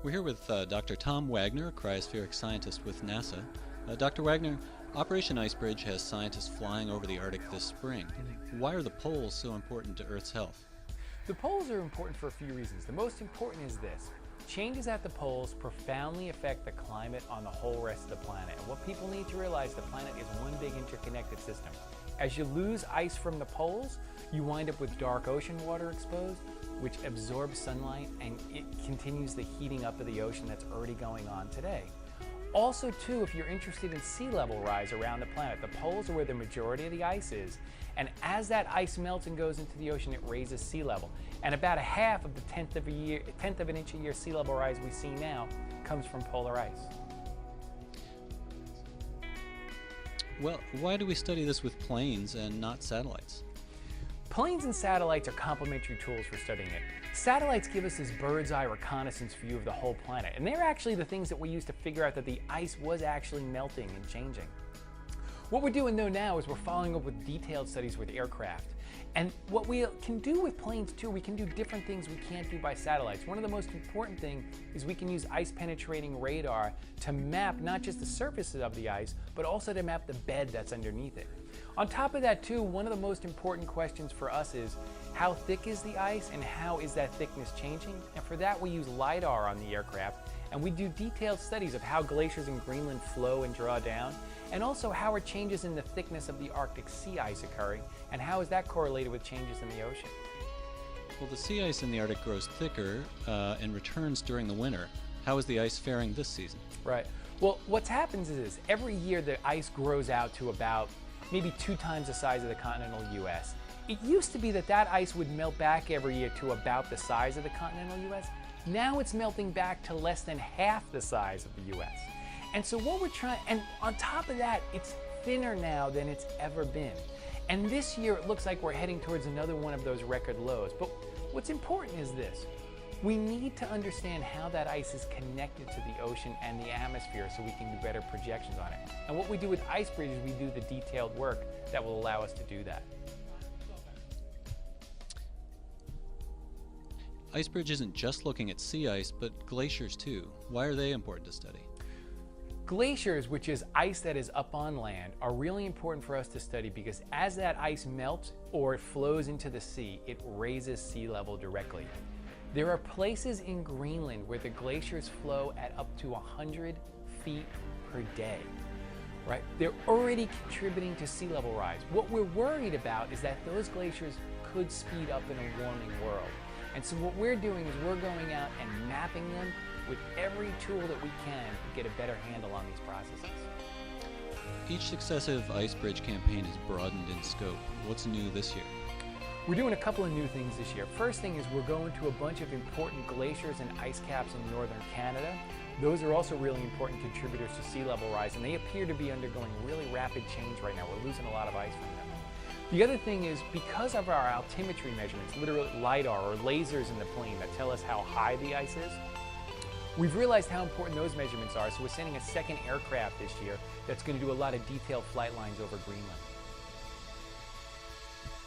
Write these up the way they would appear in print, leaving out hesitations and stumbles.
We're here with Dr. Tom Wagner, a cryospheric scientist with NASA. Dr. Wagner, Operation IceBridge has scientists flying over the Arctic this spring. Why are the poles so important to Earth's health? The poles are important for a few reasons. The most important is this. Changes at the poles profoundly affect the climate on the whole rest of the planet. And what people need to realize, the planet is one big interconnected system. As you lose ice from the poles, you wind up with dark ocean water exposed, which absorbs sunlight and it continues the heating up of the ocean that's already going on today. Also too, if you're interested in sea level rise around the planet, the poles are where the majority of the ice is. And as that ice melts and goes into the ocean, it raises sea level. And about a half of the tenth of an inch a year sea level rise we see now comes from polar ice. Well, why do we study this with planes and not satellites? Planes and satellites are complementary tools for studying it. Satellites give us this bird's eye reconnaissance view of the whole planet, and they're actually the things that we use to figure out that the ice was actually melting and changing. What we're doing though now is we're following up with detailed studies with aircraft. And what we can do with planes too, we can do different things we can't do by satellites. One of the most important things is we can use ice penetrating radar to map not just the surfaces of the ice, but also to map the bed that's underneath it. On top of that too, one of the most important questions for us is how thick is the ice and how is that thickness changing? And for that we use LiDAR on the aircraft, and we do detailed studies of how glaciers in Greenland flow and draw down, and also how are changes in the thickness of the Arctic sea ice occurring, and how is that correlated with changes in the ocean? Well, the sea ice in the Arctic grows thicker and returns during the winter. How is the ice faring this season? Right. Well, what happens is every year the ice grows out to about maybe 2 times the size of the continental US. It used to be that that ice would melt back every year to about the size of the continental US. Now it's melting back to less than half the size of the US. And so what we're trying, and on top of that, it's thinner now than it's ever been. And this year it looks like we're heading towards another one of those record lows. But what's important is this. We need to understand how that ice is connected to the ocean and the atmosphere so we can do better projections on it. And what we do with IceBridge is we do the detailed work that will allow us to do that. IceBridge isn't just looking at sea ice, but glaciers too. Why are they important to study? Glaciers, which is ice that is up on land, are really important for us to study because as that ice melts or it flows into the sea, it raises sea level directly. There are places in Greenland where the glaciers flow at up to 100 feet per day, right? They're already contributing to sea level rise. What we're worried about is that those glaciers could speed up in a warming world. And so what we're doing is we're going out and mapping them with every tool that we can to get a better handle on these processes. Each successive IceBridge campaign is broadened in scope. What's new this year? We're doing a couple of new things this year. First thing is we're going to a bunch of important glaciers and ice caps in northern Canada. Those are also really important contributors to sea level rise, and they appear to be undergoing really rapid change right now. We're losing a lot of ice from them. The other thing is because of our altimetry measurements, literally LiDAR or lasers in the plane that tell us how high the ice is, we've realized how important those measurements are, so we're sending a second aircraft this year that's going to do a lot of detailed flight lines over Greenland.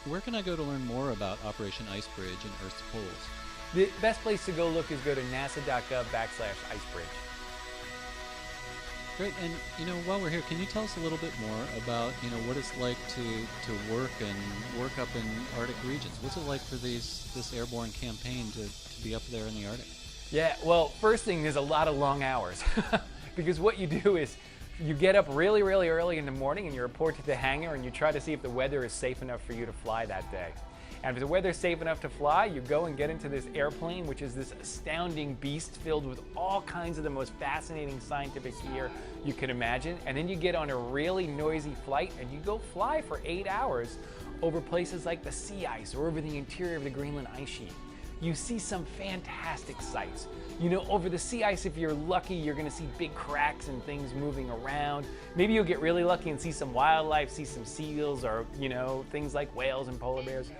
Where can I go to learn more about Operation IceBridge and Earth's poles? The best place to go look is go to nasa.gov/icebridge. Great, and while we're here, can you tell us a little bit more about what it's like to work up in Arctic regions? What's it like for this airborne campaign to be up there in the Arctic? Yeah, well, first thing, there's a lot of long hours because what you do is you get up really, really early in the morning and you report to the hangar and you try to see if the weather is safe enough for you to fly that day. And if the weather's safe enough to fly, you go and get into this airplane, which is this astounding beast filled with all kinds of the most fascinating scientific gear you can imagine. And then you get on a really noisy flight and you go fly for 8 hours over places like the sea ice or over the interior of the Greenland ice sheet. You see some fantastic sights. Over the sea ice, if you're lucky, you're gonna see big cracks and things moving around. Maybe you'll get really lucky and see some wildlife, see some seals or, things like whales and polar bears.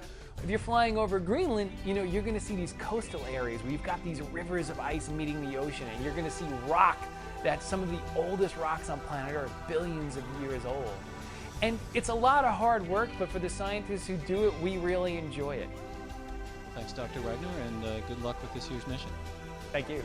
If you're flying over Greenland, you're gonna see these coastal areas where you've got these rivers of ice meeting the ocean, and you're gonna see rock that's some of the oldest rocks on planet Earth, billions of years old. And it's a lot of hard work, but for the scientists who do it, we really enjoy it. Thanks, Dr. Wagner, and good luck with this year's mission. Thank you.